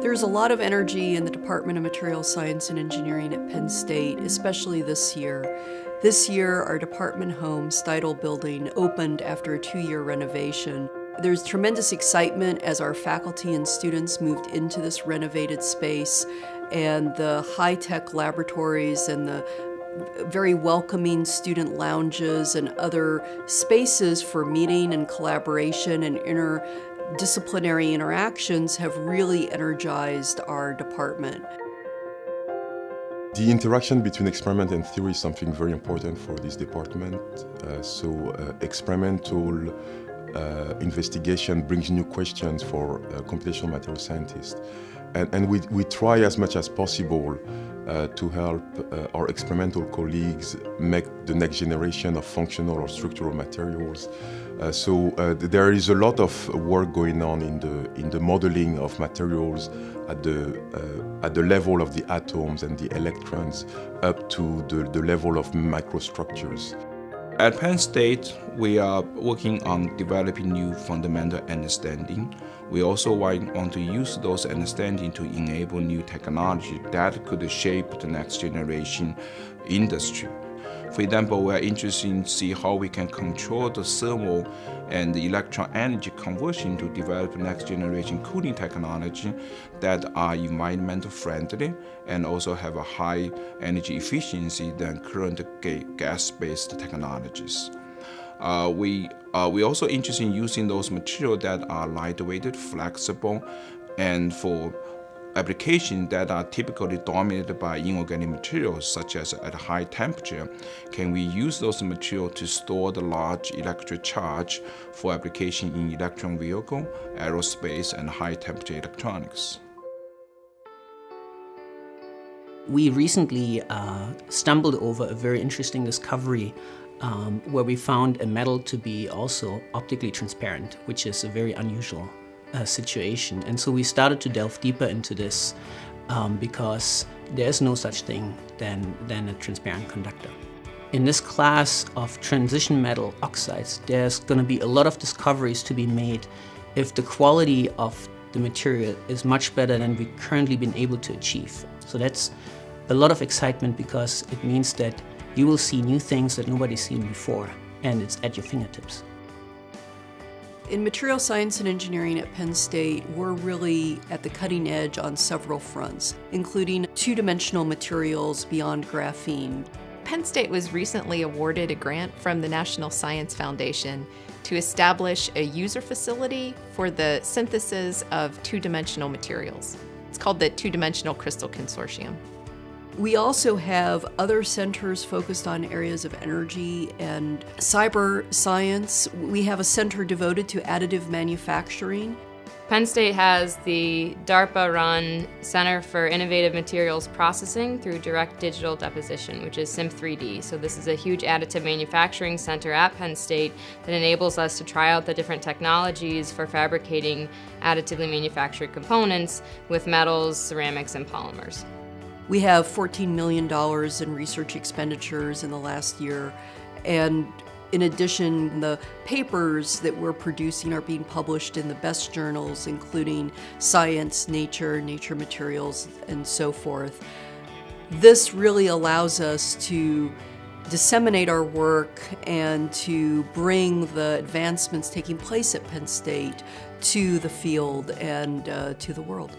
There's a lot of energy in the Department of Materials Science and Engineering at Penn State, especially this year. This year, our department home, Steidle Building, opened after a 2-year renovation. There's tremendous excitement as our faculty and students moved into this renovated space, and the high-tech laboratories and the very welcoming student lounges and other spaces for meeting and collaboration and interdisciplinary interactions have really energized our department. The interaction between experiment and theory is something very important for this department. Experimental investigation brings new questions for computational material scientists. And we try as much as possible to help our experimental colleagues make the next generation of functional or structural materials. There is a lot of work going on in the modeling of materials at the level of the atoms and the electrons up to the level of microstructures. At Penn State, we are working on developing new fundamental understanding. We also want to use those understanding to enable new technology that could shape the next generation industry. For example, we are interested in see how we can control the thermal and the electron energy conversion to develop next generation cooling technology that are environmental friendly and also have a high energy efficiency than current gas-based technologies. We also interested in using those materials that are lightweight, flexible, and for applications that are typically dominated by inorganic materials, such as at high temperature. Can we use those materials to store the large electric charge for application in electric vehicle, aerospace, and high temperature electronics? We recently stumbled over a very interesting discovery where we found a metal to be also optically transparent, which is a very unusual situation. And so we started to delve deeper into this because there is no such thing than a transparent conductor. In this class of transition metal oxides, there's going to be a lot of discoveries to be made if the quality of the material is much better than we've currently been able to achieve. So that's a lot of excitement because it means that you will see new things that nobody's seen before, and it's at your fingertips. In material science and engineering at Penn State, we're really at the cutting edge on several fronts, including two-dimensional materials beyond graphene. Penn State was recently awarded a grant from the National Science Foundation to establish a user facility for the synthesis of two-dimensional materials. It's called the Two-Dimensional Crystal Consortium. We also have other centers focused on areas of energy and cyber science. We have a center devoted to additive manufacturing. Penn State has the DARPA-run Center for Innovative Materials Processing through Direct Digital Deposition, which is SIM3D. So this is a huge additive manufacturing center at Penn State that enables us to try out the different technologies for fabricating additively manufactured components with metals, ceramics, and polymers. We have $14 million in research expenditures in the last year, and in addition, the papers that we're producing are being published in the best journals, including Science, Nature, Nature Materials, and so forth. This really allows us to disseminate our work and to bring the advancements taking place at Penn State to the field and to the world.